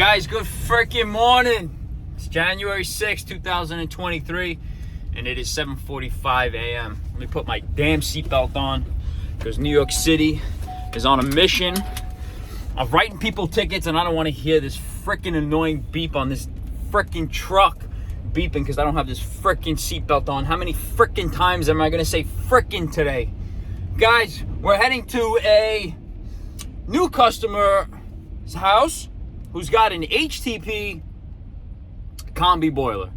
Guys, good freaking morning. It's January 6th, 2023, and it is 7:45 a.m. Let me put my damn seatbelt on because New York City is on a mission of writing people tickets, and I don't want to hear this freaking annoying beep on this freaking truck beeping because I don't have this freaking seatbelt on. How many freaking times am I going to say freaking today? Guys, we're heading to a new customer's house who's got an HTP combi boiler.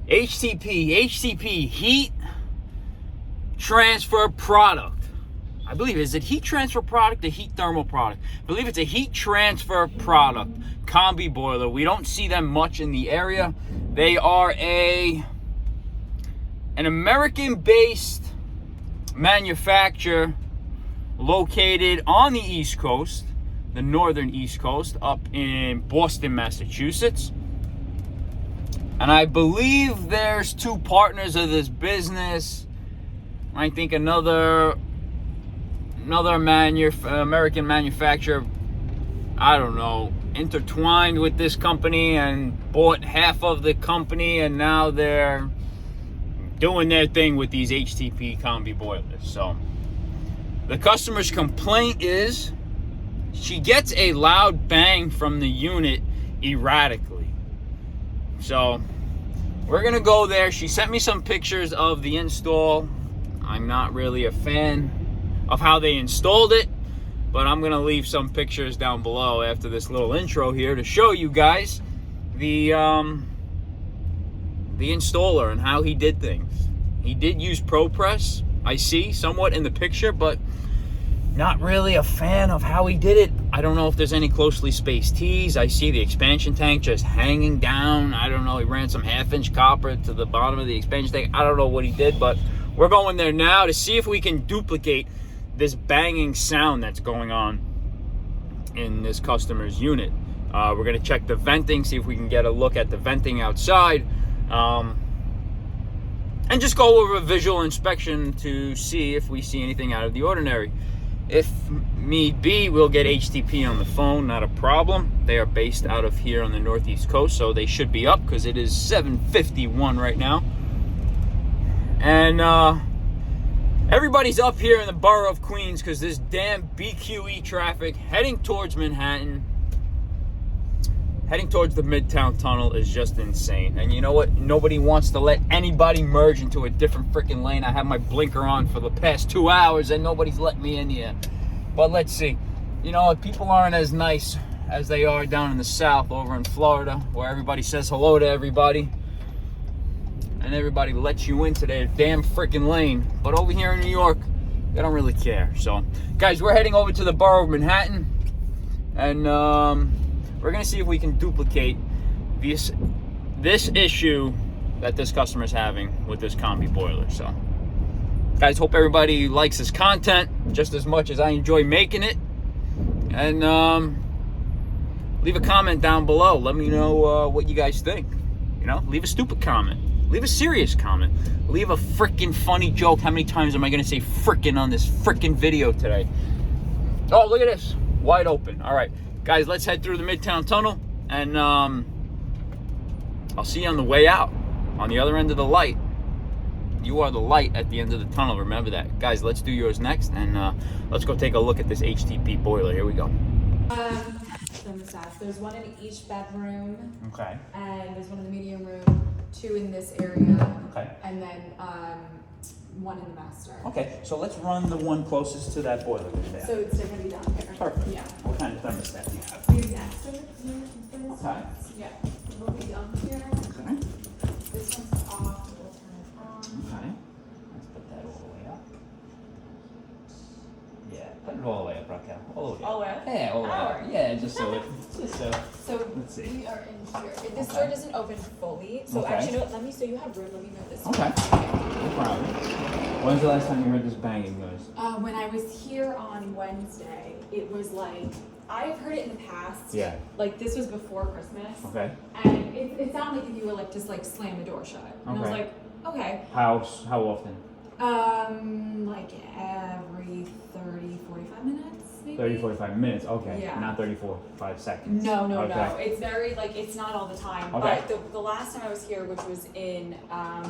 HTP, heat transfer product. I believe, is it heat transfer product or heat thermal product? I believe it's a heat transfer product combi boiler. We don't see them much in the area. They are an American-based manufacturer located on the East Coast, the northern East Coast, up in Boston, Massachusetts. And I believe there's two partners of this business. I think another American manufacturer, I don't know, intertwined with this company and bought half of the company, and now they're doing their thing with these HTP combi boilers. So the customer's complaint is she gets a loud bang from the unit erratically. So we're gonna go there. She sent me some pictures of the install. I'm not really a fan of how they installed it, but I'm gonna leave some pictures down below after this little intro here to show you guys the installer and how he did things. He did use ProPress, I see somewhat in the picture, but not really a fan of how he did it. I don't know if there's any closely spaced tees. I see the expansion tank just hanging down. I don't know, he ran some 1/2-inch copper to the bottom of the expansion tank. I don't know what he did, but we're going there now to see if we can duplicate this banging sound that's going on in this customer's unit. We're gonna check the venting, see if we can get a look at the venting outside, and just go over a visual inspection to see if we see anything out of the ordinary. If need be, we'll get HTP on the phone, not a problem. They are based out of here on the Northeast Coast, so they should be up because it is 7:51 right now. And everybody's up here in the borough of Queens because this damn BQE traffic heading towards Manhattan, heading towards the Midtown Tunnel is just insane. And you know what? Nobody wants to let anybody merge into a different freaking lane. I have my blinker on for the past 2 hours and nobody's let me in here. But let's see. You know what? People aren't as nice as they are down in the South over in Florida, where everybody says hello to everybody and everybody lets you into their damn freaking lane. But over here in New York, they don't really care. So, guys, we're heading over to the borough of Manhattan, and we're gonna see if we can duplicate this issue that this customer's having with this combi boiler. So, guys, hope everybody likes this content just as much as I enjoy making it. And leave a comment down below. Let me know what you guys think. You know, leave a stupid comment. Leave a serious comment. Leave a freaking funny joke. How many times am I gonna say freaking on this freaking video today? Oh, look at this. Wide open. All right. Guys, let's head through the Midtown Tunnel, and I'll see you on the way out, on the other end of the light. You are the light at the end of the tunnel, remember that. Guys, let's do yours next, and let's go take a look at this HTP boiler. Here we go. Thermostats. There's one in each bedroom. Okay. And there's one in the medium room, 2 in this area. Okay. And then one in the master. Okay, so let's run the one closest to that boiler. So it's going to be down here. Perfect. Yeah. What kind of thermostat do you have? The master thermostats. Okay. Yeah. It'll be down here. Okay. This one's off. We'll turn it on. Okay. Let's put that all the way up. Yeah, put it all the way up, Raquel. All the way up. All the way up? Yeah, all the way up. Yeah, just so it. So let's see. we are in here. This door doesn't open fully. So Okay. actually, no, let me, so you have room. Let me move this. Okay. No problem. When's the last time you heard this banging noise? When I was here on Wednesday, it was like, I've heard it in the past. Yeah. Like this was before Christmas. Okay. And it sounded like if you were like just like slam the door shut. And I was like, okay. How often? Like every 30, 45 minutes. maybe. 30, 45 minutes. Okay. Yeah. Not 30, 45 seconds. No. Okay. It's very, like, it's not all the time. Okay. But the last time I was here, which was in, on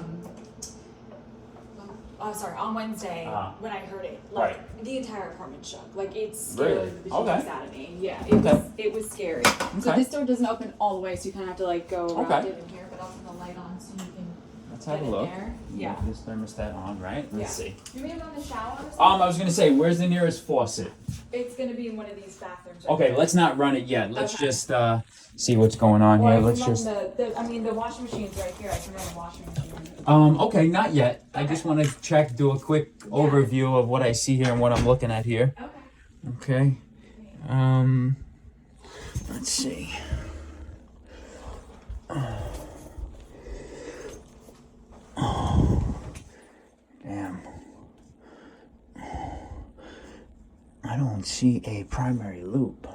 Wednesday, when I heard it, like, the entire apartment shook. Like, it scared the bejesus out of me. Yeah, it was scary. So this door doesn't open all the way, so you kind of have to, like, go around it in here, but I'll turn the light on so you can Let's have a look. there. Yeah. This thermostat on, right? Let's see. You mean on the shower or something? I was gonna say, where's the nearest faucet? It's gonna be in one of these bathrooms. Right Okay, there. let's not run it yet. Let's just see what's going on Well, here. I Let's can just. run the washing machine's right here. I can run the washing machine. Okay, not yet. I just want to check, do a quick overview of what I see here and what I'm looking at here. Okay. Okay. Let's see. Damn. I don't see a primary loop.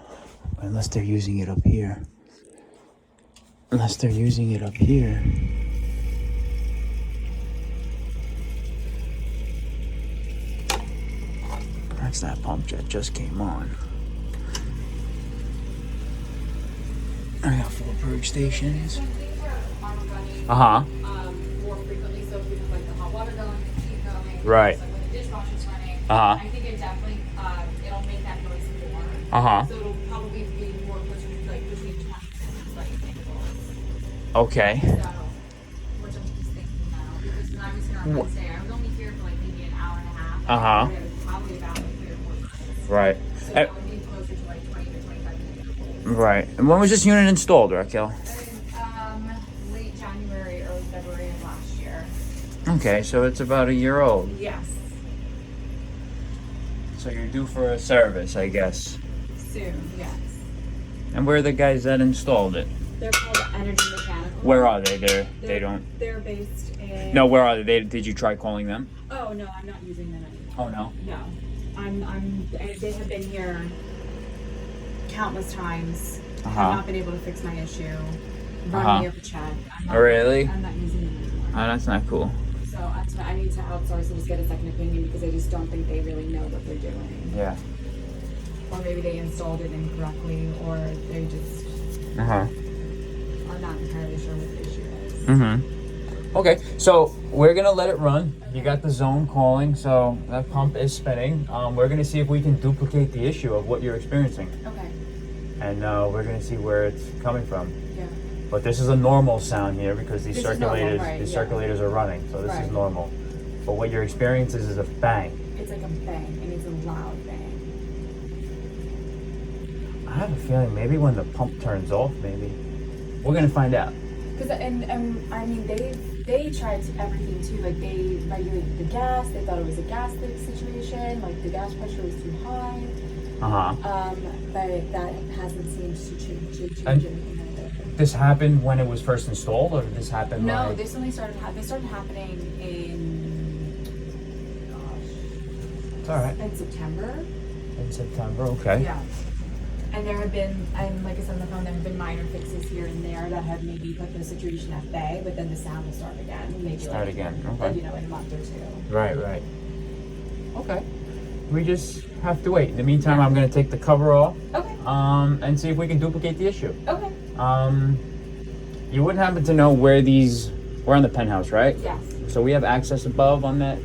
Unless they're using it up here. Unless they're using it up here. That's that pump that just came on. I got 4 purge stations. Things are running more frequently, so if we have like the hot water going, the heat going, Right. like when the dishwasher's running, Uh-huh. I think it definitely it'll make that noise more. Uh-huh. So it'll probably be more closer to like between 20 minutes, like intervals. Okay. So, which I'm just thinking now, because when I was here on Wednesday, I was only here for like maybe an hour and a half. Uh-huh. It was probably about like 3 or 4 minutes. Right. So that would be closer to like 20 to 25 minutes. Right. And when was this unit installed, Raquel? Late January, early February of last year. Okay, so it's about a year old. Yes. So you're due for a service, I guess. Soon, yes. And where are the guys that installed it? They're called Energy Mechanical. Where are they? They don't. They're based in. No, where are they? Did you try calling them? Oh no, I'm not using them anymore. Oh no. No, they have been here countless times. Uh-huh. Have not been able to fix my issue. Run me up a check. Really? I'm not using them anymore. Oh, that's not cool. So I need to outsource and just get a second opinion because I just don't think they really know what they're doing. Yeah. Or maybe they installed it incorrectly, or they just Uh-huh. are not entirely sure what the issue is. Mm-hmm. Okay, so we're gonna let it run. You got the zone calling, so that pump is spinning. We're gonna see if we can duplicate the issue of what you're experiencing. Okay. And we're gonna see where it's coming from. Yeah. But this is a normal sound here because these This is normal, circulators, right, these yeah. circulators are running, so this Right. is normal. But what you're experiencing is a bang. It's like a bang, and it's a loud bang. I have a feeling maybe when the pump turns off, maybe we're gonna find out. Because I mean they tried everything too. Like they regulated the gas. They thought it was a gas leak situation. Like the gas pressure was too high. But that hasn't seemed to change anything. This happened when it was first installed, or did this happen? No, like... this only started happening in It's all right. in September. In September, okay. Yeah. And there have been, and like I said on the phone, there have been minor fixes here and there that have maybe put the situation at bay, but then the sound will start again. Maybe Start like, again, okay. in a month or two. Right. Okay. We just have to wait. In the meantime, I'm gonna take the cover off. Okay. And see if we can duplicate the issue. Okay. You wouldn't happen to know where we're on the penthouse, right? Yes. So we have access above on that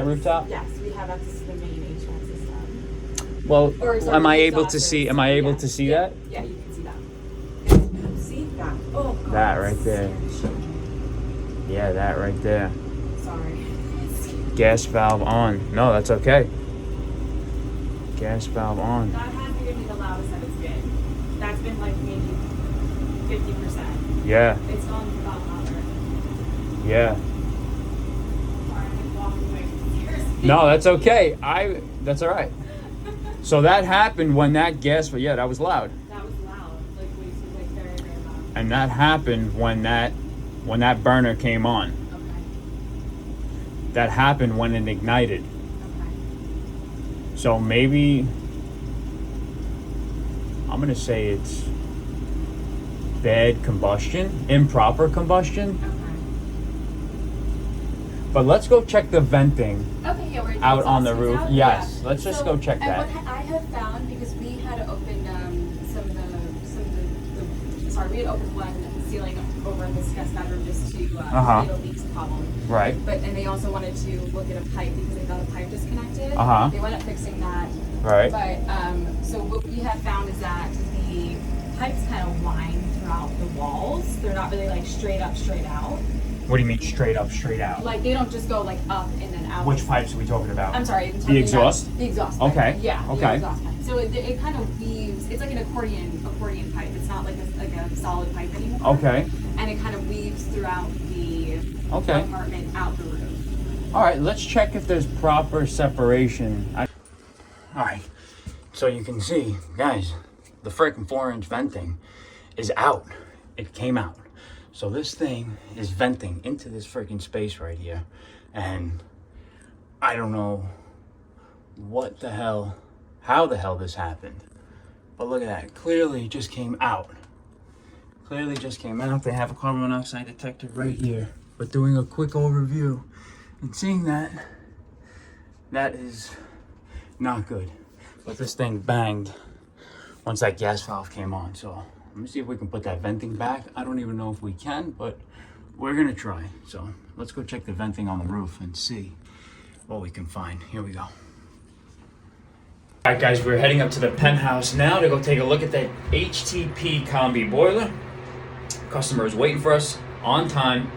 rooftop? Yes, we have access to the main HVAC system. Well, Or, sorry, am I the able to exhaust see? system. Am I able Yeah. to see Yeah. that? Yeah, you can see that. See that? Oh, God. That right there. Yeah, that right there. Sorry. Gas valve on. No, that's okay. Gas valve on. That has been the loudest that it's been. That's been like maybe 50%. Yeah. It's gone a lot louder. Yeah. Sorry, I'm walking away from the stairs. No, that's okay. That's all right. So that happened when that gas, but yeah, that was loud. That was loud, like very, very loud. And that happened when that burner came on. Okay. That happened when it ignited. Okay. So maybe I'm gonna say it's bad combustion, improper combustion. Okay. But let's go check the venting Okay. Okay, yeah, where the out on the exhaust is roof. out? Yes, Yeah. let's just go check and that. what I have found, because we had opened we had opened one ceiling over in this guest bedroom just to get a leaks problem. Right. And they also wanted to look at a pipe because they thought a pipe disconnected. They went up fixing that. Right. But so what we have found is that the pipes kind of wind throughout the walls. They're not really like straight up, straight out. What do you mean straight up, straight out? Like they don't just go like up and then out. Which pipes are we talking about? I'm sorry. The exhaust? The exhaust pipe. Okay. Yeah. Okay. The exhaust pipe. So it kind of weaves. It's like an accordion pipe. It's not like a solid pipe anymore. Okay. And it kind of weaves throughout the apartment out the roof. All right. Let's check if there's proper separation. All right. So you can see, guys, the freaking 4-inch venting is out. It came out. So this thing is venting into this freaking space right here. And I don't know what the hell, how the hell this happened. But look at that. Clearly it just came out. Clearly just came out. They have a carbon monoxide detector right here. But doing a quick overview and seeing that, that is not good. But this thing banged once that gas valve came on. So let me see if we can put that venting back. I don't even know if we can, but we're gonna try. So let's go check the venting on the roof and see what we can find. Here we go. All right, guys, we're heading up to the penthouse now to go take a look at that HTP combi boiler. Customer is waiting for us on time,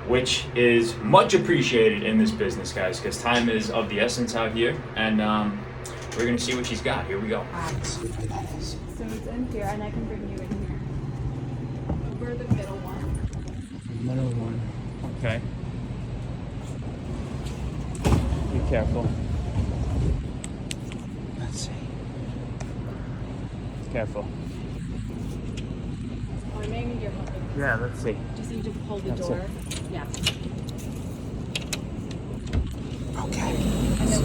which is much appreciated in this business, guys, because time is of the essence out here. And we're gonna see what she's got. Here we go. Let's see where that is. So it's in here, and I can bring you in here. We're the middle one. Middle one. Okay. Be careful. Let's see. Careful. Oh, I may need your help. Yeah, let's see. Just need to pull the door. Yeah. Okay. And then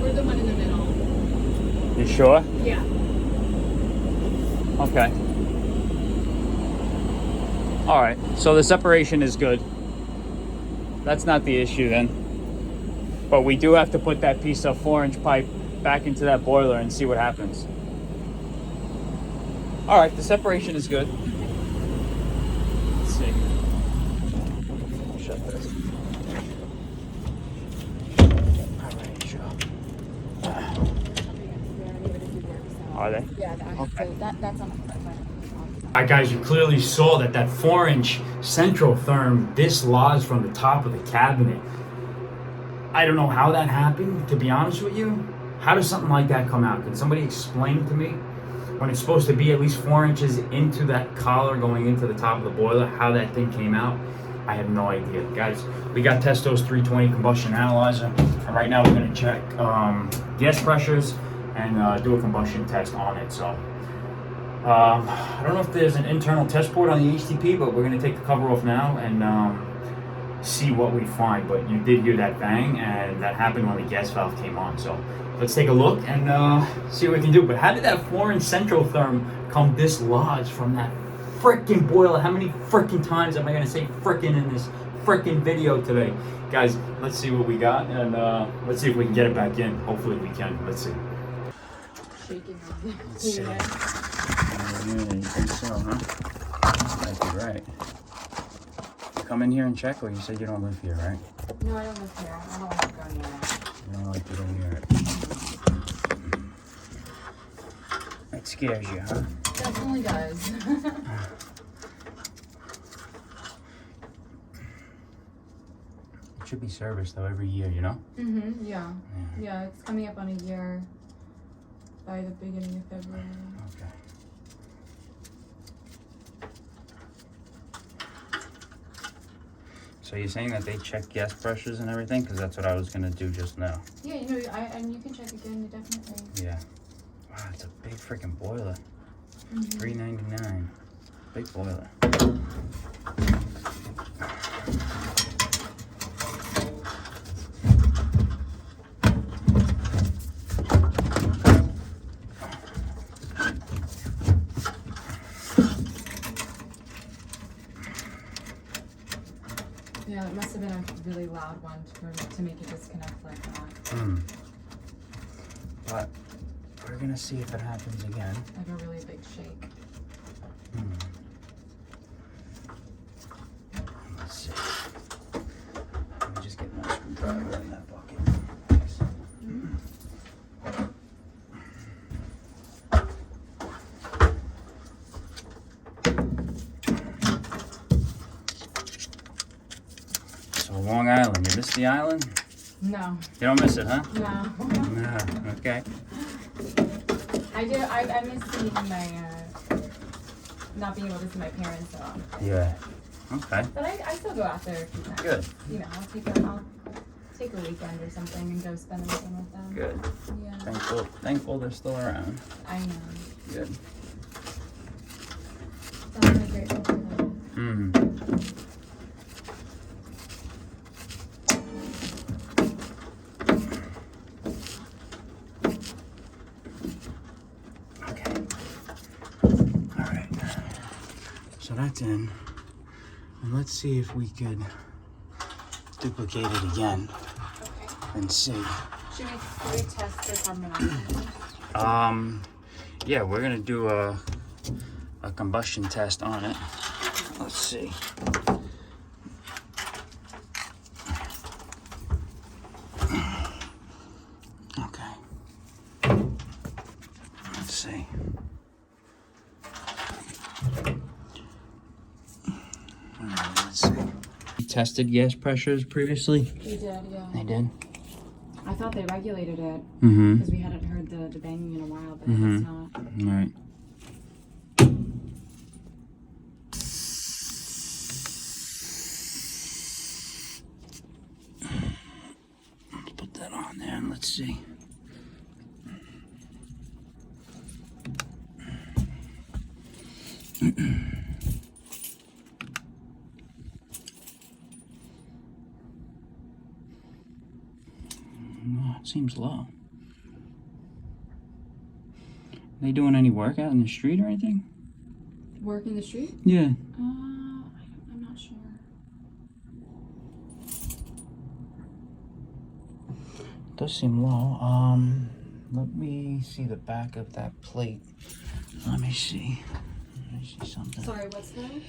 we're the one in the middle. You sure? Yeah. Okay. All right. So the separation is good. That's not the issue then. But we do have to put that piece of 4-inch pipe back into that boiler and see what happens. All right. The separation is good. Let's see. Shut this. All right. Sure. Are they? Yeah, okay. So that's on the front. All right, guys, you clearly saw that 4-inch central therm dislodged from the top of the cabinet. I don't know how that happened, to be honest with you. How does something like that come out? Can somebody explain it to me? When it's supposed to be at least 4 inches into that collar going into the top of the boiler, how that thing came out, I have no idea. Guys, we got Testo's 320 combustion analyzer, and right now we're gonna check gas pressures and do a combustion test on it. So I don't know if there's an internal test port on the HTP, but we're gonna take the cover off now and see what we find. But you did hear that bang, and that happened when the gas valve came on. So let's take a look and see what we can do. But how did that 4-inch central therm come dislodged from that freaking boiler? How many freaking times am I gonna say freaking in this freaking video today? Guys, let's see what we got, and let's see if we can get it back in. Hopefully we can. Let's see. Shaking. Let's see. Yeah, you think so, huh? Might be right. You come in here and check, or you said you don't live here, right? No, I don't live here. I don't like to go near it. You don't like to go near it. It scares you, huh? Definitely does. It should be serviced though every year, you know? Yeah. Yeah, it's coming up on a year by the beginning of February. Okay. So you're saying that they check gas pressures and everything? Because that's what I was gonna do just now. Yeah, and you can check again, definitely. Yeah. Wow, it's a big freaking boiler. $3.99. Big boiler. really loud one to make it disconnect like that. But we're gonna see if it happens again. Like a really big shake. Let's see. Let me just get my screwdriver in that bucket. Thanks. So Long Island, you miss the island? No. You don't miss it, huh? No. No. Okay. I do. I miss seeing my, not being able to see my parents so. Yeah. Okay. But I still go out there a few times. Good. You know, I'll take a weekend or something and go spend a weekend with them. Good. Yeah. Thankful they're still around. I know. Good. So I'm really grateful for that. So that's in, and let's see if we could duplicate it again and see. Should we test for carbon monoxide? Yeah, we're gonna do a combustion test on it. Let's see. Okay. Let's see. Let's see. You tested gas pressures previously? We did, yeah. They did? I thought they regulated it Mm-hmm. because we hadn't heard the banging in a while, but it's not. Right. Let's put that on there and let's see. No, it seems low. They doing any work out in the street or anything? Work in the street? Yeah. I'm not sure. It does seem low. Let me see the back of that plate. Let me see. Let me see something. Sorry, what's that?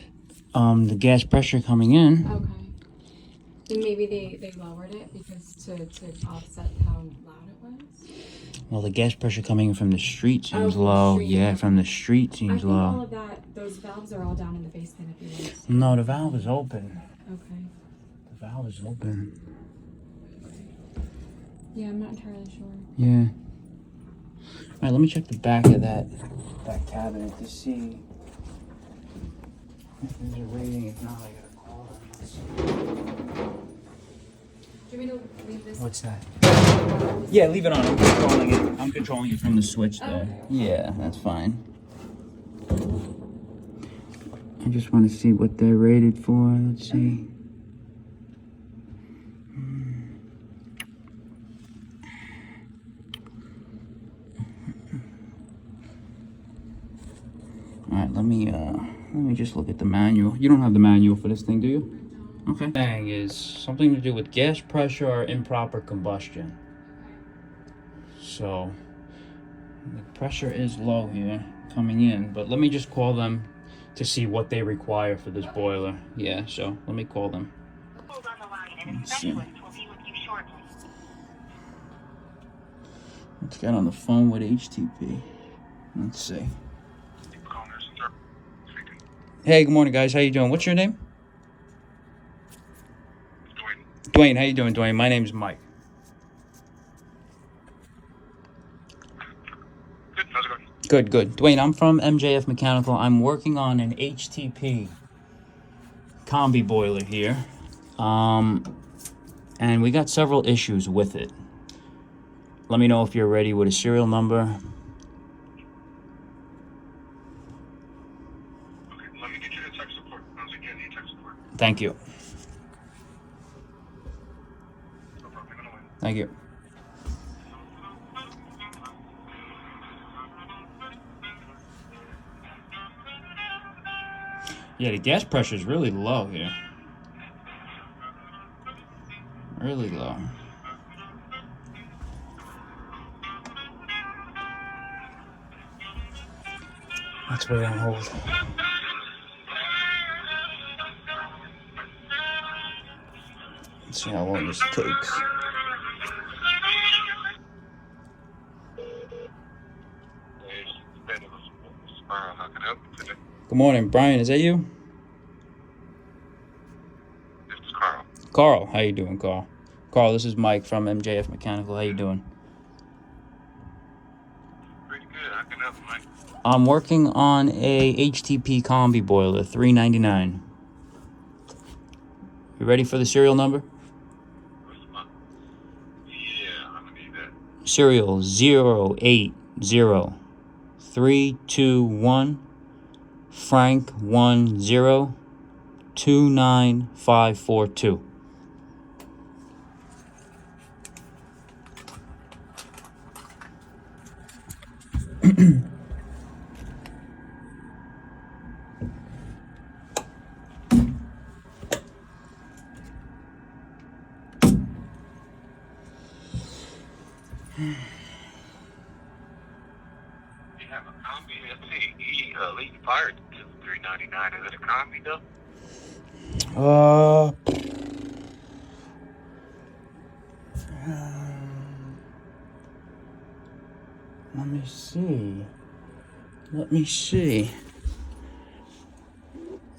The gas pressure coming in. Okay. Then maybe they lowered it because to offset how loud it was. Well, the gas pressure coming in from the street seems from the low. street. Yeah, from the street I seems think all low. of that, those valves are all down in the basement if you want. No, the valve is open. Okay. The valve is open. Yeah, I'm not entirely sure. Yeah. All right, let me check the back of that cabinet to see if there's a rating. If not, I gotta call them. Let's see. Do you want me to leave this? What's that? Yeah, leave it on. I'm controlling it from the switch there. Okay. Yeah, that's fine. I just want to see what they're rated for. Let's see. All right, let me just look at the manual. You don't have the manual for this thing, do you? Okay. Thing is something to do with gas pressure or improper combustion. So the pressure is low here coming in, but let me just call them to see what they require for this boiler. Yeah, so let me call them. Hold on the line and a specialist will be with you shortly. Let's get on the phone with HTP. Let's see. Hey, good morning, guys. How you doing? What's your name? Dwayne. How you doing, Dwayne? My name's Mike. Good, how's it going? Good, good. Dwayne, I'm from MJF Mechanical. I'm working on an HTP combi boiler here. And we got several issues with it. Let me know if you're ready with a serial number. Okay, let me get you to tech support. How's it getting you tech support? Thank you. No problem, I'm gonna wait. Thank you. Yeah, the gas pressure is really low here. Really low. Let's wait on hold. Let's see how long this takes. Good morning, Brian. Is that you? It's Carl. Carl, how you doing, Carl? Carl, this is Mike from MJF Mechanical. How you doing? Pretty good. How can I help you, Mike? I'm working on a HTP combi boiler, $399. You ready for the serial number? Yeah, I'm gonna need that. Serial 080321 Frank 10 29542. You have a combi. Let's see. Elite Firetube, $399. Is it a combi though? Let me see. Let me see.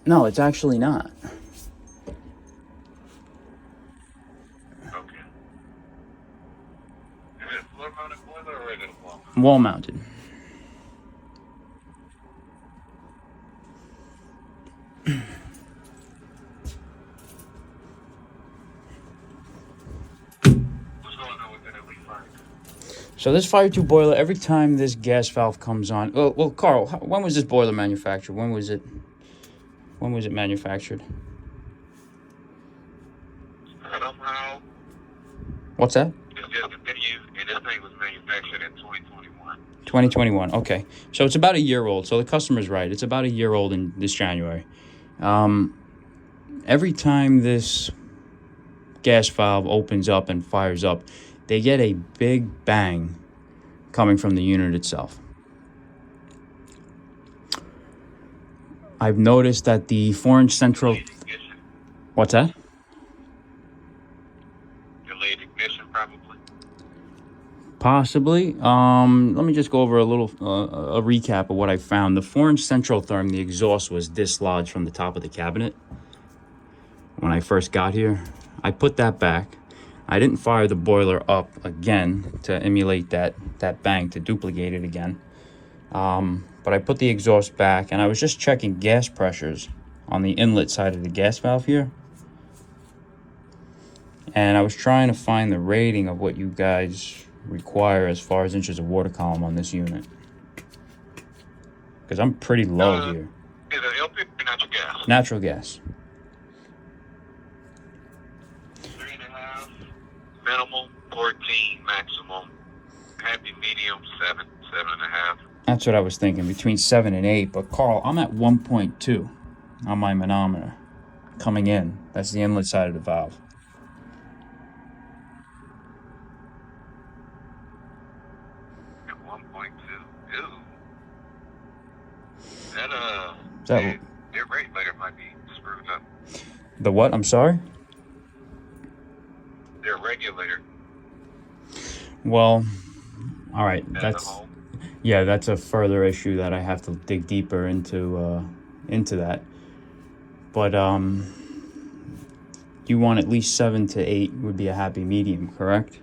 No, it's actually not. Okay. Is it a floor-mounted boiler or is it a wall? Wall mounted. What's going on with that Elite Firetube? So this Firetube boiler, every time this gas valve comes on, well, Carl, when was this boiler manufactured? When was it manufactured? Somehow, What's that? it's discontinued, and this thing was manufactured in 2021. 2021. Okay, so it's about a year old. So the customer's right. It's about a year old in this January. Every time this gas valve opens up and fires up, they get a big bang coming from the unit itself. I've noticed that the 4-inch central... Ignition. What's that? Delayed ignition, probably. Possibly. Let me just go over a little a recap of what I found. The 4-inch central therm, the exhaust was dislodged from the top of the cabinet when I first got here. I put that back. I didn't fire the boiler up again to emulate that bang, to duplicate it again. But I put the exhaust back, and I was just checking gas pressures on the inlet side of the gas valve here. And I was trying to find the rating of what you guys require as far as inches of water column on this unit. Because I'm pretty low here. Is it LP or natural gas? Natural gas. 3.5, minimal, 14, maximum, happy medium, 7, 7.5. That's what I was thinking, between 7 and 8. But Carl, I'm at 1.2 on my manometer coming in. That's the inlet side of the valve. At 1.2, ew. Their regulator might be screwed up. The what? I'm sorry? Their regulator. Well, all right. At That's... home. Yeah, that's a further issue that I have to dig deeper into that. But you want at least 7 to 8 would be a happy medium, correct?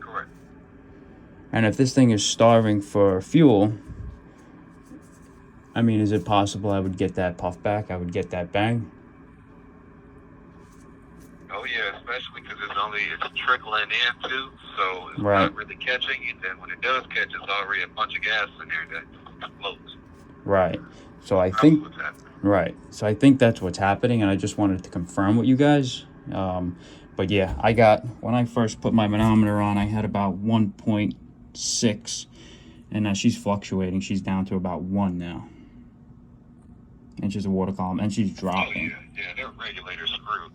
Correct. And if this thing is starving for fuel, I mean, is it possible I would get that puff back? I would get that bang? Oh yeah, especially because it's trickling in too, so it's Right. not really catching. And then when it does catch, it's already a bunch of gas in there that explodes. Right. So I That's think... what's happening. Right. So I think that's what's happening, and I just wanted to confirm with you guys. But yeah, when I first put my manometer on, I had about 1.6, and now she's fluctuating. She's down to about 1 now. Inches of water column, and she's dropping. Oh yeah, their regulator's screwed.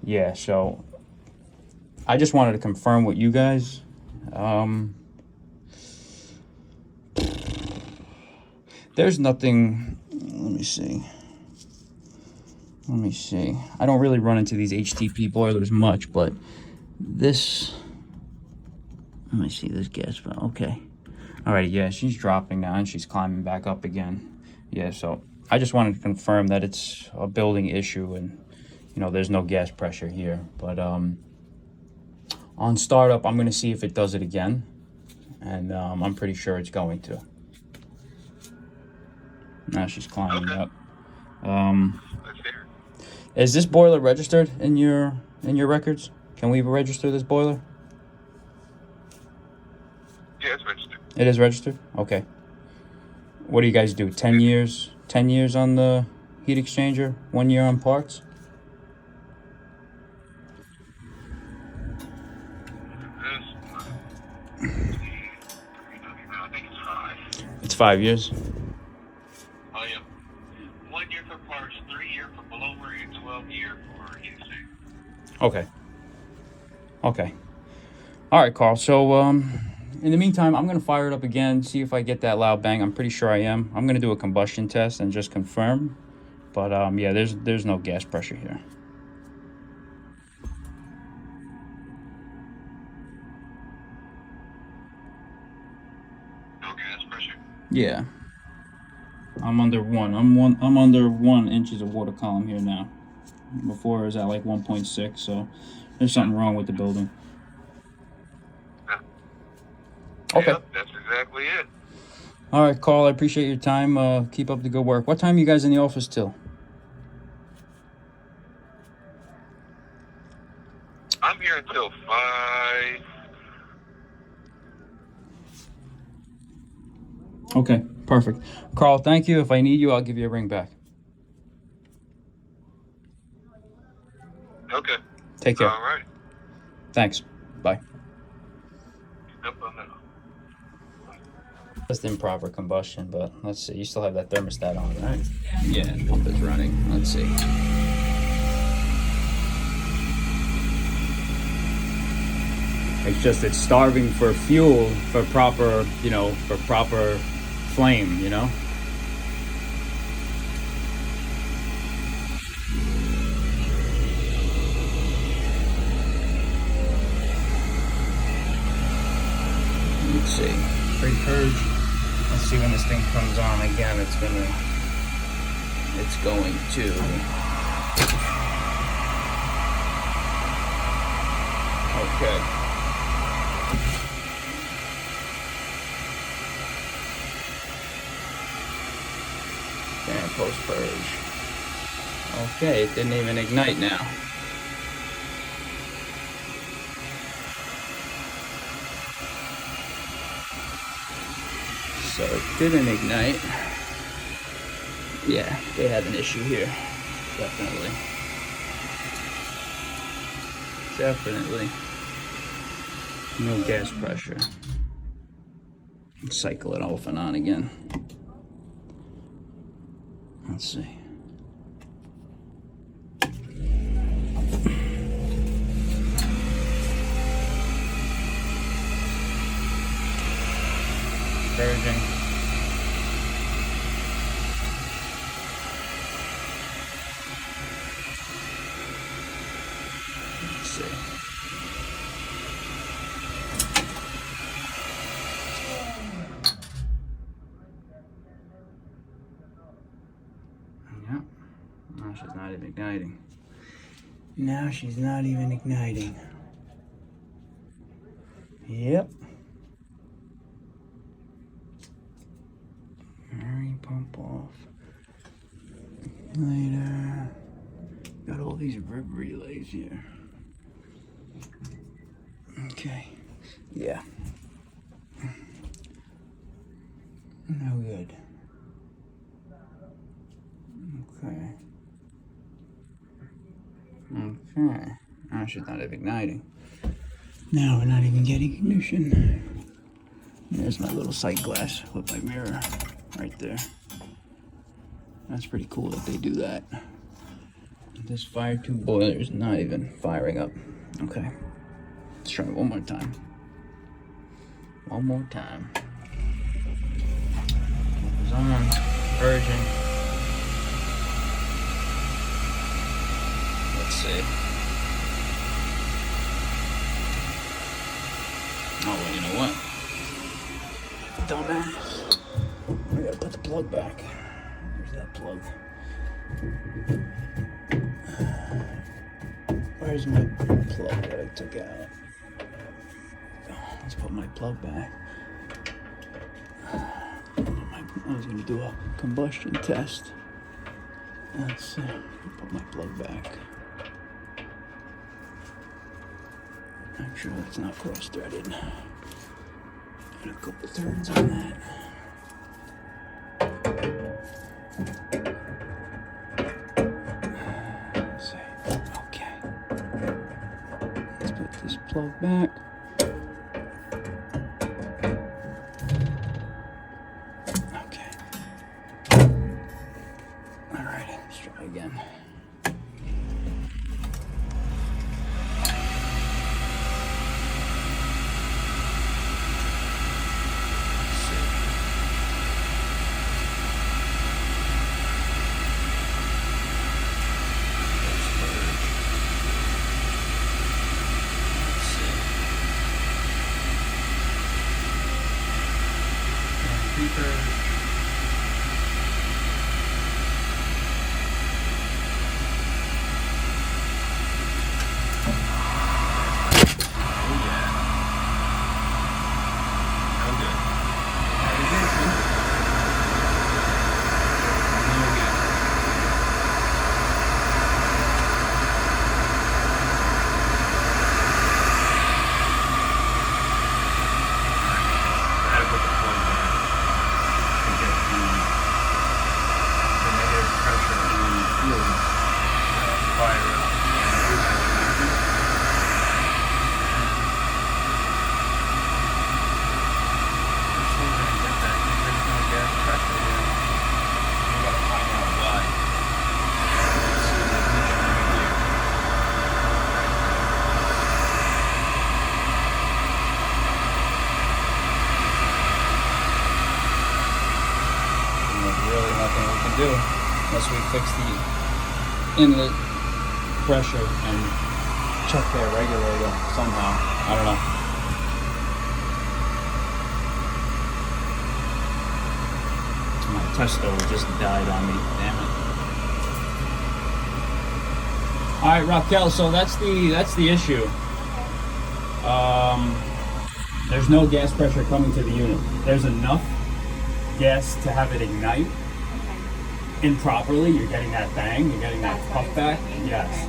Yeah, so I just wanted to confirm with you guys. There's nothing, let me see. I don't really run into these HTP boilers much, but this, let me see this gas valve. Okay. Alrighty, yeah, she's dropping now and she's climbing back up again. Yeah, so I just wanted to confirm that it's a building issue and, you know, there's no gas pressure here. But on startup, I'm going to see if it does it again. And I'm pretty sure it's going to. Now she's climbing up. Is this boiler registered in your records? Can we register this boiler? Yeah, it's registered. It is registered? Okay. What do you guys do? 10 years? 10 years on the heat exchanger? 1 year on parts? I think it's 5. It's 5 years? Oh, yeah. 1 year for parts, 3 year for blower, and 12 year for heat exchanger. Okay. Okay. All right, Carl. So, in the meantime, I'm going to fire it up again, see if I get that loud bang. I'm pretty sure I am. I'm going to do a combustion test and just confirm. But, yeah, there's no gas pressure here. No gas pressure? Yeah. I'm under 1. I'm under 1 inches of water column here now. Before it was at like 1.6, so there's something wrong with the building. Okay. Yep, that's exactly it. All right, Carl, I appreciate your time. Keep up the good work. What time are you guys in the office till? I'm here until 5. Okay, perfect. Carl, thank you. If I need you, I'll give you a ring back. Okay. Take care. All right. Thanks. Bye. No problem. Just improper combustion, but let's see. You still have that thermostat on, right? Yeah, the pump is running. Let's see. It's just it's starving for fuel for proper, you know, for proper flame, you know? Let's see. Pre-purge. Let's see when this thing comes on again. It's going to. Okay. And post-purge. Okay, it didn't even ignite now. So it didn't ignite. Yeah, they had an issue here. Definitely. No gas pressure. Cycle it off and on again. Let's see. Purging. Let's see. Yep. Now she's not even igniting. Yep. Pump off. Later. Got all these rib relays here. Okay. Yeah. No good. Okay. Now she's not even igniting. Now we're not even getting ignition. There's my little sight glass with my mirror. Right there. That's pretty cool that they do that. This Firetube boiler is not even firing up. Okay. Let's try it one more time. One more time. It was on. Virgin. Let's see. Oh, well, you know what? Dumbass. I gotta put the plug back. Where's that plug? Where's my plug that I took out? Oh, let's put my plug back. I was gonna do a combustion test. Let's put my plug back. Make sure that's not cross-threaded. And a couple turns on that. Let's see. Okay. Let's put this plug back. Okay. Alright, let's try again. Do unless we fix the inlet pressure and check their regulator somehow. I don't know. My tester just died on me. Damn it. All right, Raquel. So that's the issue. There's no gas pressure coming to the unit. There's enough gas to have it ignite. Improperly, you're getting that bang, you're getting that puff back. Yes.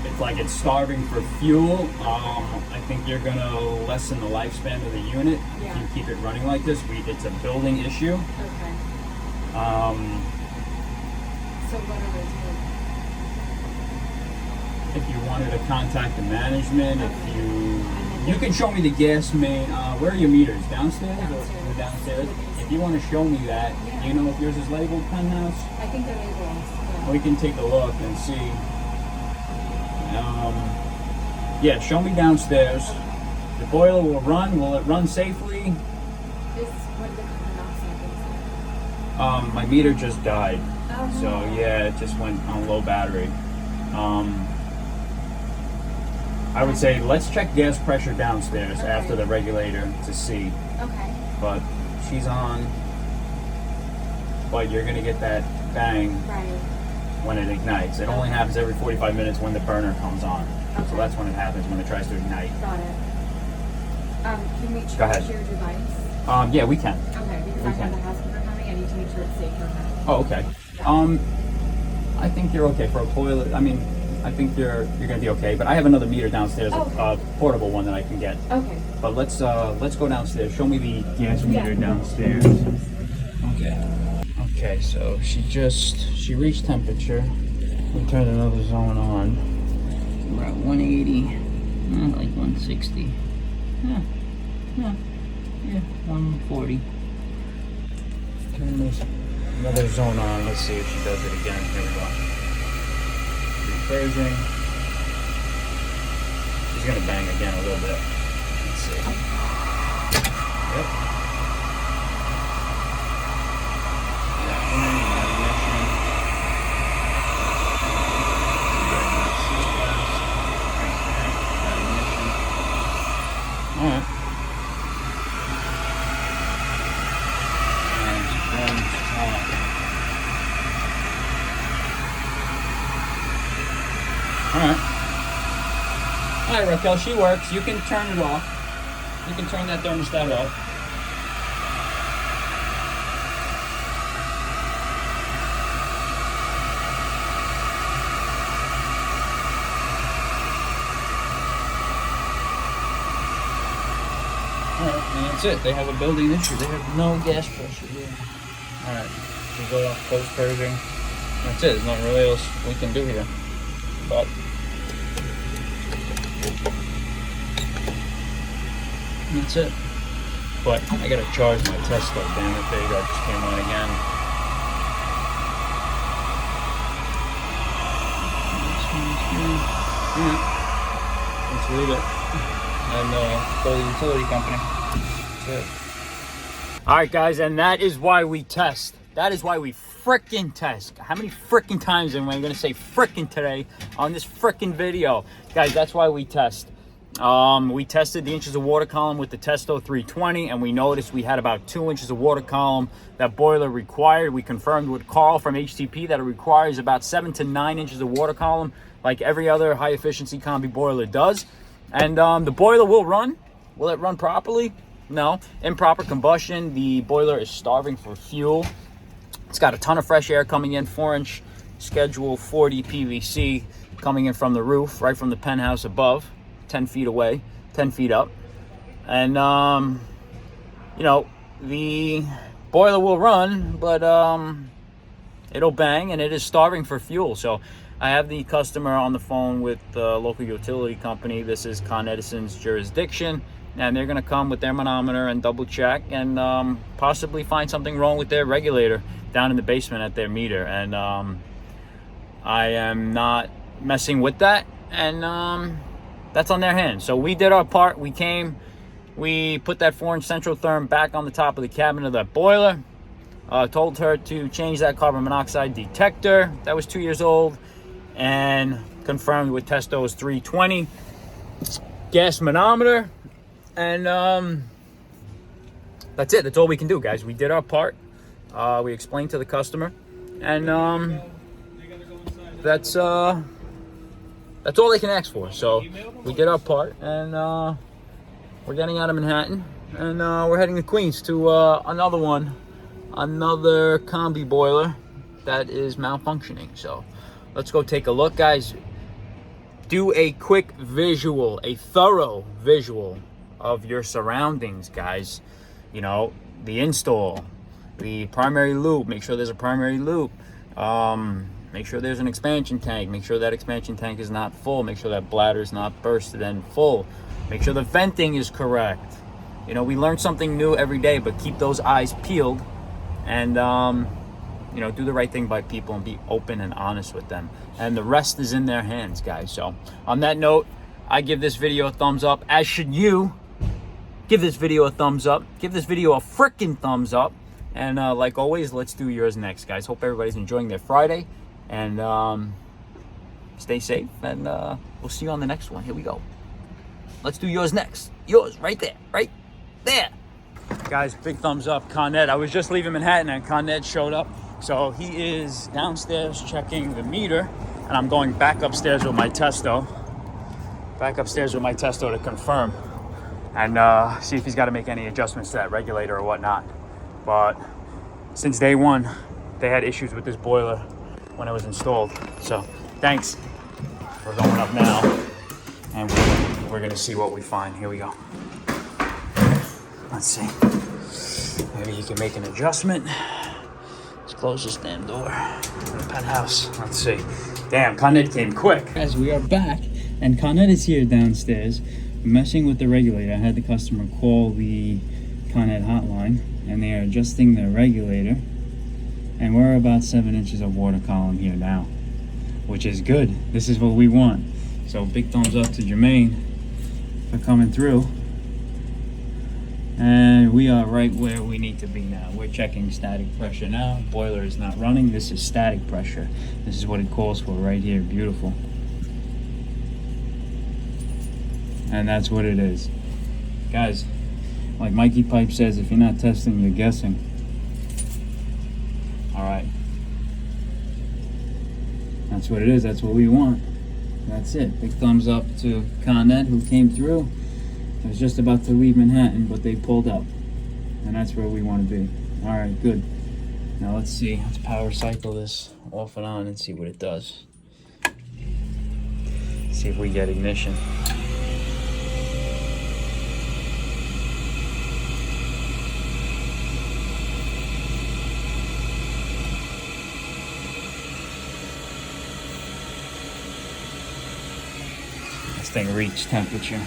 It's like it's starving for fuel. I think you're gonna lessen the lifespan of the unit if you keep it running like this. It's a building issue. Okay. So what are we doing? If you wanted to contact the management, if you can show me the gas main. Where are your meters? Downstairs? Or downstairs? If you want to show me that, do you know if yours is labeled penthouse? I think they're labeled. Yeah. We can take a look and see. Yeah, show me downstairs. The boiler will run. Will it run safely? What did the carbon dioxide say? My meter just died. Oh, So yeah, it just went on low battery. I would say let's check gas pressure downstairs after the regulator to see. Okay. But she's on. But you're gonna get that bang Right. when it ignites. It only happens every 45 minutes when the burner comes on. Okay. So that's when it happens, when it tries to ignite. Got it. Can we Go ahead. charge your device? Yeah, we can. Okay, because We I have can. the housekeeper coming. I need to make sure it's safe for her. Oh, okay. I think you're okay for a toilet. I mean, I think you're gonna be okay. But I have another meter downstairs, a portable one that I can get. Okay. But let's go downstairs. Show me the gas meter downstairs. Okay. Okay, so she reached temperature. We turned another zone on. We're at 180, like 160. Yeah, 140. Turn this Another zone on. Let's see if she does it again. Here we go. Repurging. She's gonna bang again a little bit. Let's see. Yep. All right. All right, Raquel, she works. You can turn it off. You can turn that thermostat off. All right, and that's it. They have a building issue. They have no gas pressure here. All right, we go off post purging. That's it. There's nothing really else we can do here. But that's it. But I gotta charge my Tesla. Damn it, there you go. Just came on again. Let's leave it. And go to the utility company. That's it. All right, guys, and that is why we test. That is why we frickin' test. How many frickin' times am I gonna say frickin' today on this frickin' video? Guys, that's why we test. We tested the inches of water column with the Testo 320, and we noticed we had about 2 inches of water column that boiler required. We confirmed with Carl from HTP that it requires about 7 to 9 inches of water column, like every other high efficiency combi boiler does. And the boiler will run. Will it run properly? No. Improper combustion. The boiler is starving for fuel. It's got a ton of fresh air coming in, 4-inch schedule 40 PVC coming in from the roof, right from the penthouse above, 10 feet away, 10 feet up. And, you know, the boiler will run, but it'll bang, and it is starving for fuel. So I have the customer on the phone with the local utility company. This is Con Edison's jurisdiction, and they're going to come with their manometer and double check and possibly find something wrong with their regulator down in the basement at their meter. And I am not messing with that, and that's on their hands. So we did our part. We came, we put that 4-inch central therm back on the top of the cabinet of that boiler. Told her to change that carbon monoxide detector that was 2 years old, and confirmed with Testo's 320 gas manometer. And that's it. That's all we can do, guys. We did our part. We explained to the customer, and that's all they can ask for. So we did our part, and we're getting out of Manhattan, and we're heading to Queens to another combi boiler that is malfunctioning. So let's go take a look, guys. Do a quick visual, a thorough visual of your surroundings, guys. You know, the install, the primary loop, make sure there's a primary loop. Make sure there's an expansion tank. Make sure that expansion tank is not full. Make sure that bladder is not bursted and full. Make sure the venting is correct. You know, we learn something new every day, but keep those eyes peeled, and you know, do the right thing by people and be open and honest with them. And the rest is in their hands, guys. So on that note, I give this video a thumbs up, as should you. Give this video a thumbs up. Give this video a frickin' thumbs up. And like always, let's do yours next, guys. Hope everybody's enjoying their Friday. And stay safe. And we'll see you on the next one. Here we go. Let's do yours next. Yours, right there. Right there. Guys, big thumbs up. Con Ed. I was just leaving Manhattan, and Con Ed showed up. So he is downstairs checking the meter. And I'm going back upstairs with my Testo. To confirm. And see if he's got to make any adjustments to that regulator or whatnot. But since day one, they had issues with this boiler when it was installed. So thanks. We're going up now, and we're gonna see what we find. Here we go. Let's see. Maybe he can make an adjustment. Let's close this damn door to the penthouse. Let's see. Damn, Con Ed came quick. Guys, we are back, and Con Ed is here downstairs messing with the regulator. I had the customer call the Con Ed hotline, and they are adjusting the regulator. And we're about 7 inches of water column here now, which is good. This is what we want. So big thumbs up to Jermaine for coming through. And we are right where we need to be now. We're checking static pressure now. Boiler is not running. This is static pressure. This is what it calls for right here. Beautiful. And that's what it is. Guys, like Mikey Pipe says, if you're not testing, you're guessing. Alright. That's what it is. That's what we want. That's it. Big thumbs up to Con Ed who came through. I was just about to leave Manhattan, but they pulled up. And that's where we want to be. Alright, good. Now let's see. Let's power cycle this off and on and see what it does. See if we get ignition. This thing reached temperature.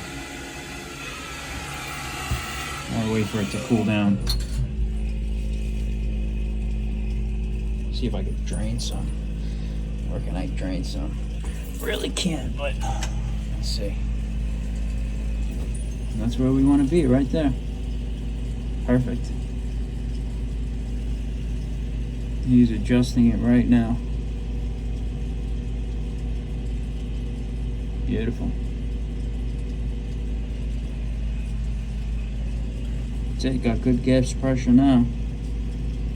I'll wait for it to cool down. See if I can drain some. Or can I drain some? Really can't, but let's see. That's where we want to be, right there. Perfect. He's adjusting it right now. Beautiful. That's it, got good gas pressure now.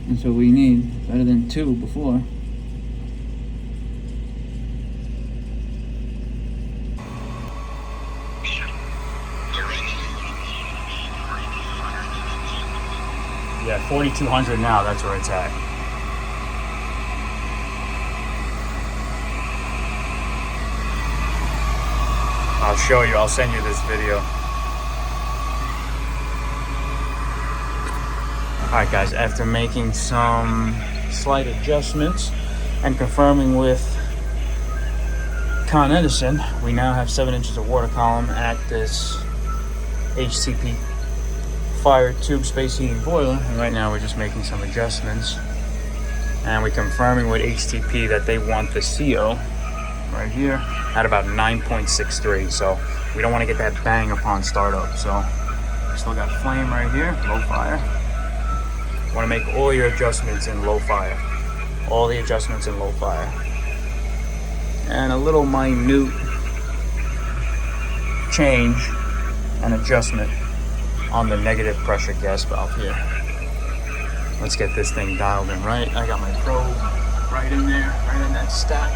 That's what we need. Better than 2 before. Yeah, 4,200 now, that's where it's at. I'll show you, I'll send you this video. Alright guys, after making some slight adjustments and confirming with Con Edison, we now have 7 inches of water column at this HTP Firetube space heating boiler. And right now we're just making some adjustments. And we're confirming with HTP that they want the CO right here at about 9.63. So we don't want to get that bang upon startup. So we still got flame right here, low fire. You want to make all your adjustments in low fire. All the adjustments in low fire. And a little minute change and adjustment on the negative pressure gas valve here. Let's get this thing dialed in right. I got my probe right in there, right in that stack.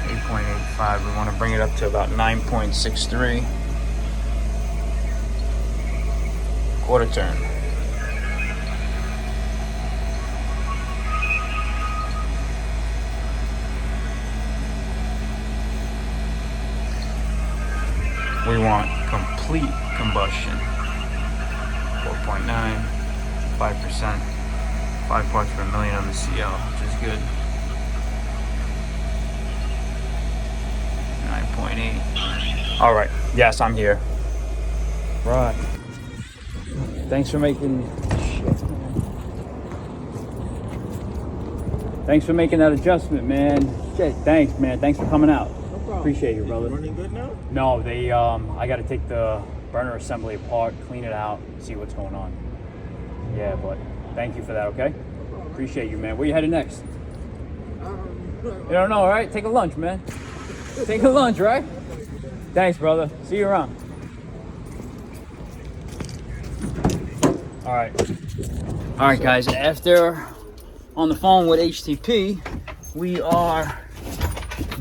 8.85. We want to bring it up to about 9.63. Quarter turn. We want complete combustion. 4.9, 5%, 5 parts per million on the CO, which is good. 9.8. All right, yes, I'm here. Right. Thanks for making, thanks for making that adjustment, man. Shit, thanks, man. Thanks for coming out. Appreciate you, brother. Running good now? No, they I gotta take the burner assembly apart, clean it out, see what's going on. Yeah, but thank you for that, okay? Appreciate you, man. Where you headed next? You don't know, right? Take a lunch, man. Take a lunch, right? Thanks, brother. See you around. All right, guys. After on the phone with HTP, we are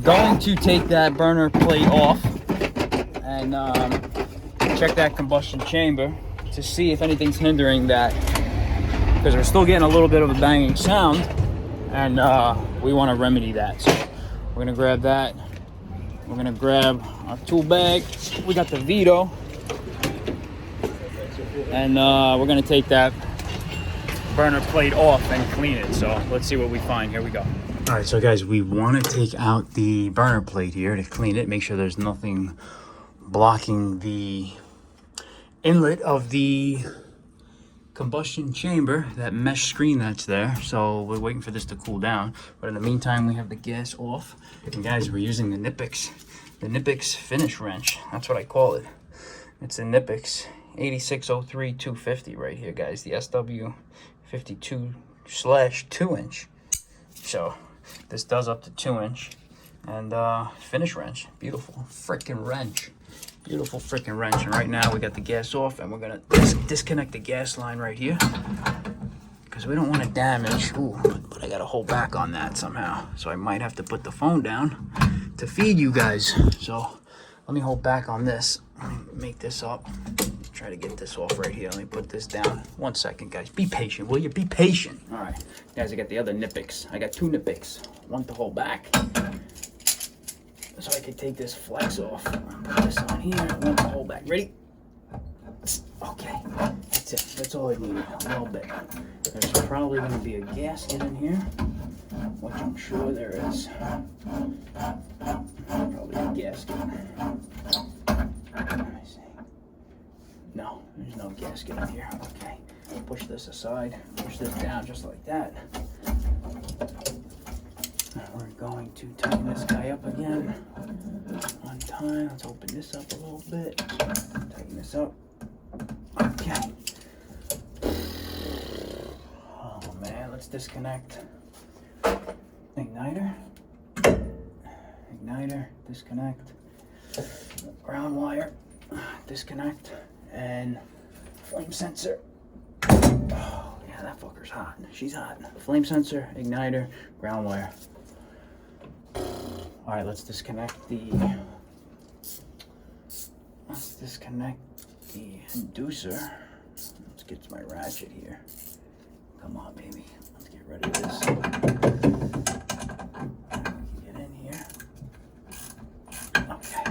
going to take that burner plate off and check that combustion chamber to see if anything's hindering that, because we're still getting a little bit of a banging sound, and we want to remedy that. So we're gonna grab that. We're gonna grab our tool bag. We got the Vito, and we're gonna take that burner plate off and clean it. So let's see what we find. Here we go. All right, so guys, we want to take out the burner plate here to clean it, make sure there's nothing blocking the inlet of the combustion chamber, that mesh screen that's there. So we're waiting for this to cool down. But in the meantime, we have the gas off. And guys, we're using the Knipex finish wrench. That's what I call it. It's a Knipex 8603-250 right here, guys. The SW52/2-inch. So this does up to 2-inch. And finish wrench. Beautiful freaking wrench. Beautiful freaking wrench. And right now we got the gas off, and we're gonna disconnect the gas line right here because we don't want to damage. Ooh, but I gotta hold back on that somehow. So I might have to put the phone down to feed you guys. So let me hold back on this. Let me make this up. Try to get this off right here. Let me put this down. 1 second, guys. Be patient, will you? Be patient. All right, guys. I got the other Knipex. I got 2 Knipex. One to hold back, so I can take this flex off. Put this on here. One to hold back. Ready? Okay. That's it. That's all I need. A little bit. There's probably going to be a gasket in here, which I'm sure there is. Probably a gasket. Let me see. No, there's no gasket in here. Okay. Push this aside. Push this down just like that. And we're going to tighten this guy up again. One time. Let's open this up a little bit. Tighten this up. Okay. Oh man, let's disconnect. Igniter. Igniter. Disconnect. Ground wire. Disconnect. And flame sensor. Oh yeah, that fucker's hot. She's hot. Flame sensor, igniter, ground wire. All right, let's disconnect the inducer. Let's get to my ratchet here. Come on, baby. Let's get rid of this. Get in here. Okay.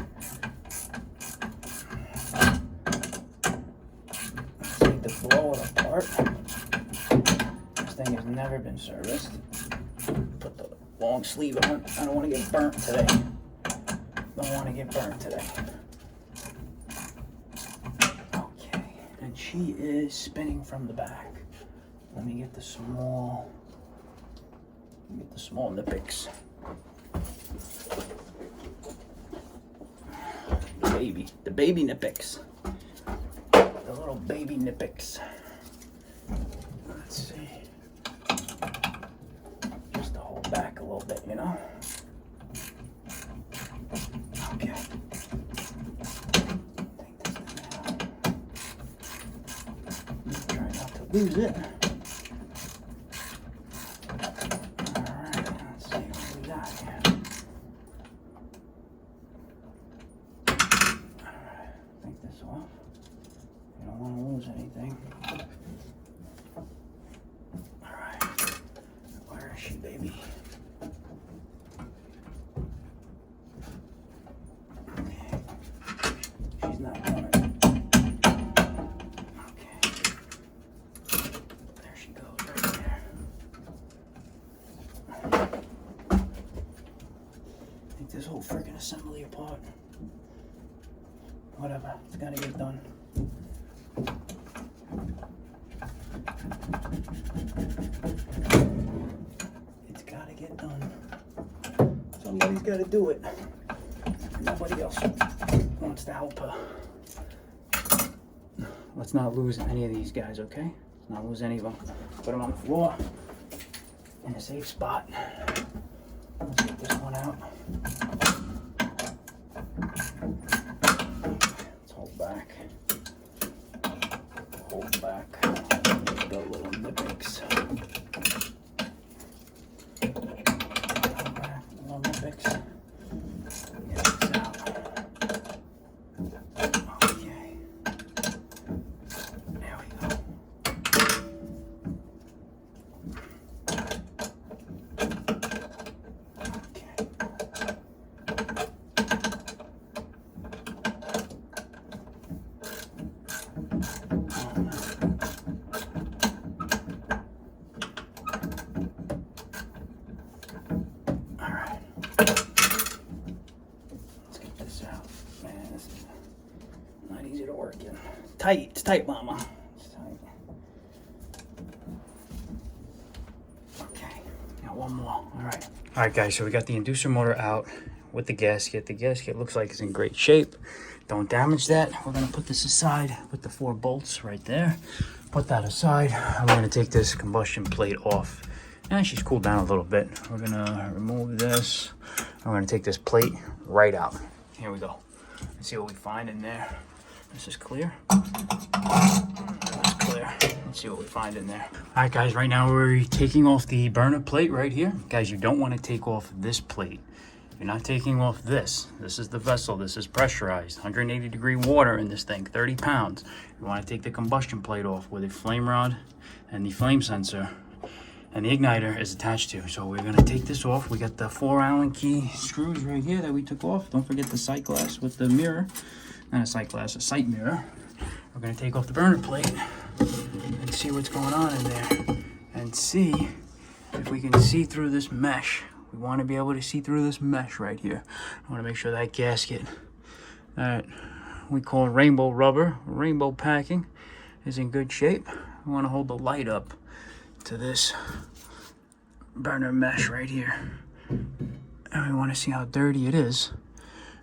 Let's take the blower apart. This thing has never been serviced. Put the long sleeve on. I don't want to get burnt today. Okay, and she is spinning from the back. Let me get the small Knipex. The baby Knipex. The little baby Knipex. Let's see. Just to hold back a little bit, you know? Okay. Take this down. Try not to lose it. Alright, let's see what we got here. Alright, take this off. You don't want to lose anything. Alright. Where is she, baby? She's not doing it. Okay. There she goes, right there. Take this whole freaking assembly apart. Whatever, it's gotta get done. It's gotta get done. Somebody's gotta do it. Nobody else wants to help her. Let's not lose any of these guys, okay? Let's not lose any of them. Put them on the floor in a safe spot. Let's get this one out. Let's hold back. Hold back. The little Knipex. Little Knipex. Get this out. Okay. There we go. Okay. Alright. Let's get this out. Man, this is not easy to work in. Tight. It's tight, mama. It's tight. one more. All right, guys, so we got the inducer motor out with the gasket. The gasket looks like it's in great shape. Don't damage that. We're gonna put this aside with the 4 bolts right there. Put that aside. And we're gonna take this combustion plate off. And she's cooled down a little bit. We're gonna remove this. I'm gonna take this plate right out. Here we go. Let's see what we find in there. This is clear. That's clear. Let's see what we find in there. All right, guys, right now we're taking off the burner plate right here. Guys, you don't want to take off this plate. You're not taking off this. This is the vessel. This is pressurized. 180-degree water in this thing, 30 pounds. You want to take the combustion plate off where the flame rod and the flame sensor and the igniter is attached to. So we're going to take this off. We got the 4 Allen key screws right here that we took off. Don't forget the sight glass with the mirror. Not a sight glass, a sight mirror. We're going to take off the burner plate and see what's going on in there and see if we can see through this mesh. We want to be able to see through this mesh right here. I want to make sure that gasket that we call rainbow rubber, rainbow packing, is in good shape. We want to hold the light up to this burner mesh right here. And we want to see how dirty it is.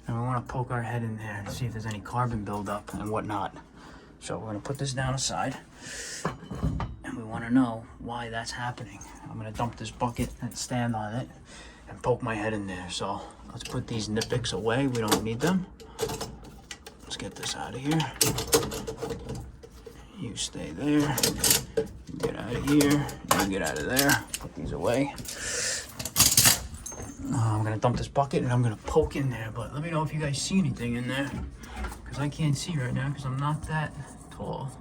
And we want to poke our head in there and see if there's any carbon buildup and whatnot. So we're going to put this down aside. And we want to know why that's happening. I'm going to dump this bucket and stand on it and poke my head in there. So let's put these nitpicks away. We don't need them. Let's get this out of here. You stay there. Get out of here. You get out of there. Put these away. I'm going to dump this bucket and I'm going to poke in there. But let me know if you guys see anything in there. Because I can't see right now because I'm not that tall.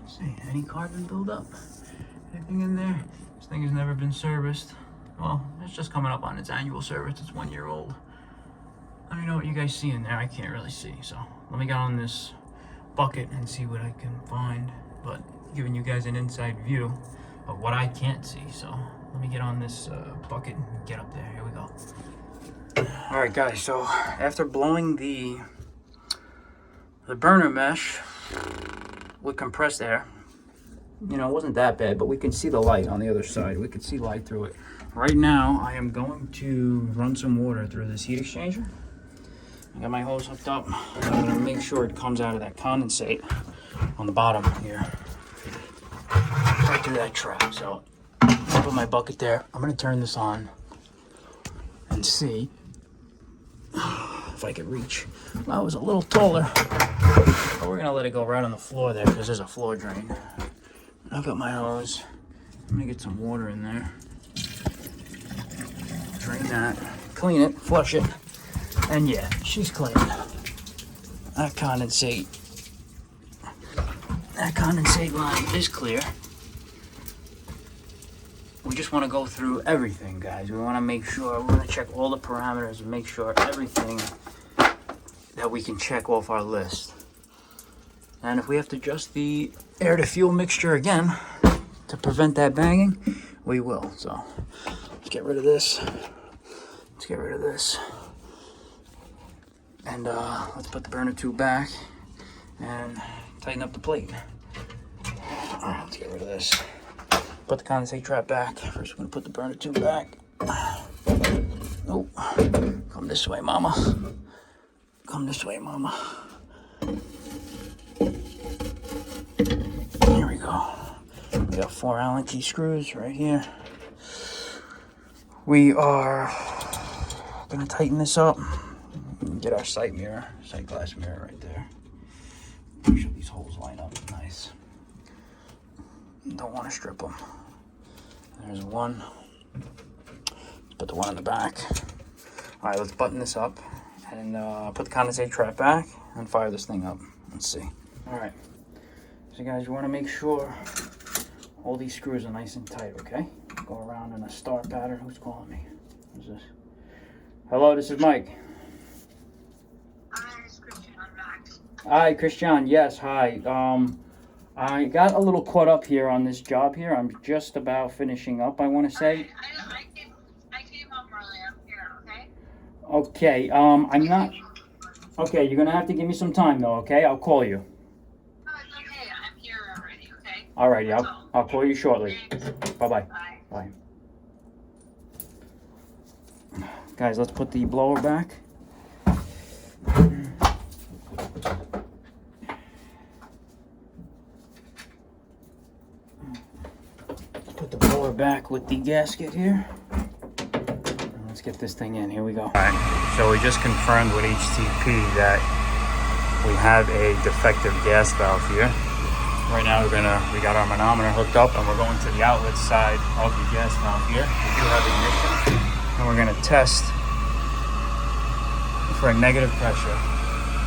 Let's see, any carbon buildup? Anything in there? This thing has never been serviced. Well, it's just coming up on its annual service. It's 1 year old. Let me know what you guys see in there. I can't really see. So let me get on this bucket and see what I can find. But giving you guys an inside view of what I can't see. So let me get on this bucket and get up there. Here we go. All right, guys. So after blowing the burner mesh with compressed air, you know, it wasn't that bad, but we can see the light on the other side. We could see light through it. Right now, I am going to run some water through this heat exchanger. I got my hose hooked up. I'm gonna make sure it comes out of that condensate on the bottom here, right through that trap. So I put my bucket there. I'm gonna turn this on and see if I can reach. Well, I was a little taller, but we're gonna let it go right on the floor there because there's a floor drain. I've got my hose. I'm gonna get some water in there. Drain that, clean it, flush it, and yeah, she's clean. That condensate line is clear. We just want to go through everything, guys. We want to make sure, we're going to check all the parameters and make sure everything that we can check off our list. And if we have to adjust the air to fuel mixture again to prevent that banging, we will. So let's get rid of this. Let's get rid of this. And let's put the burner tube back and tighten up the plate. All right, let's get rid of this. Put the condensate trap back. First, we're gonna put the burner tube back. Oh, come this way, mama. Come this way, mama. Here we go. We got 4 Allen key screws right here. We are gonna tighten this up. Get our sight glass mirror right there. Make sure these holes line up nice. Don't want to strip them. There's one. Let's put the one in the back. All right, let's button this up and put the condensate trap back and fire this thing up. Let's see. All right. So guys, you want to make sure all these screws are nice and tight, okay? Go around in a star pattern. Who's calling me? Who's this? Hello, this is Mike. Hi, it's Christian. I'm back. Hi, Christian. Yes, hi. I got a little caught up here on this job here. I'm just about finishing up, I want to say. I came home early. I'm here, okay? Okay, I'm not... Okay, you're going to have to give me some time, though, okay? I'll call you. No, it's okay. I'm here already, okay? Alrighty, I'll call you shortly. Bye-bye. Bye. Bye. Guys, let's put the blower back. Put the blower back with the gasket here. Let's get this thing in. Here we go. All right, so we just confirmed with HTP that we have a defective gas valve here. Right now we got our manometer hooked up and we're going to the outlet side of the gas valve here. We do have ignition. And we're gonna test for a negative pressure.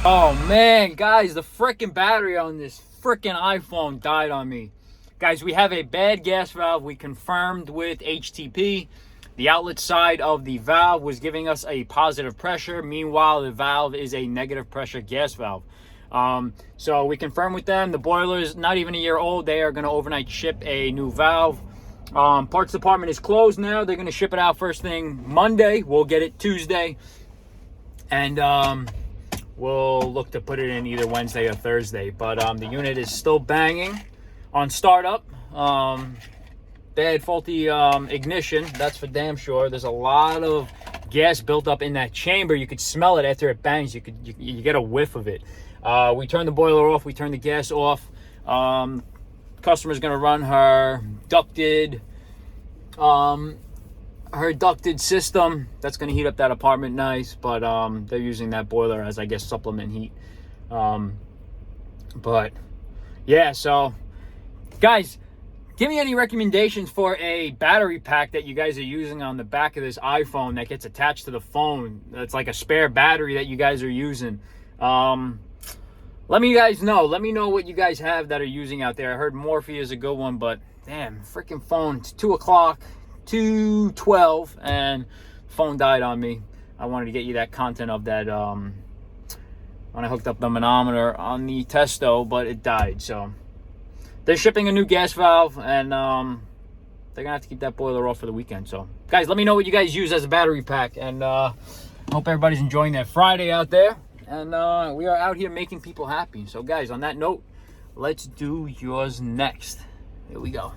Oh man, guys, the freaking battery on this freaking iPhone died on me. Guys, we have a bad gas valve. We confirmed with HTP. The outlet side of the valve was giving us a positive pressure. Meanwhile, the valve is a negative pressure gas valve. So we confirmed with them. The boiler is not even a year old. They are going to overnight ship a new valve. Parts department is closed now. They're going to ship it out first thing Monday. We'll get it Tuesday. And we'll look to put it in either Wednesday or Thursday. But the unit is still banging on startup. They had faulty ignition. That's for damn sure. There's a lot of gas built up in that chamber. You could smell it after it bangs. You get a whiff of it. We turned the boiler off. We turned the gas off. Customer's gonna run her ducted system. That's gonna heat up that apartment nice. But they're using that boiler as, I guess, supplement heat. But yeah, so guys, give me any recommendations for a battery pack that you guys are using on the back of this iPhone that gets attached to the phone. It's like a spare battery that you guys are using. Let me guys know. Let me know what you guys have that are using out there. I heard Morphe is a good one, but damn, freaking phone. It's 2 o'clock, 2:12, and phone died on me. I wanted to get you that content of that when I hooked up the manometer on the Testo, but it died. So they're shipping a new gas valve, and they're gonna have to keep that boiler off for the weekend. So guys, let me know what you guys use as a battery pack, and hope everybody's enjoying their Friday out there. And we are out here making people happy. So guys, on that note, let's do yours next. Here we go.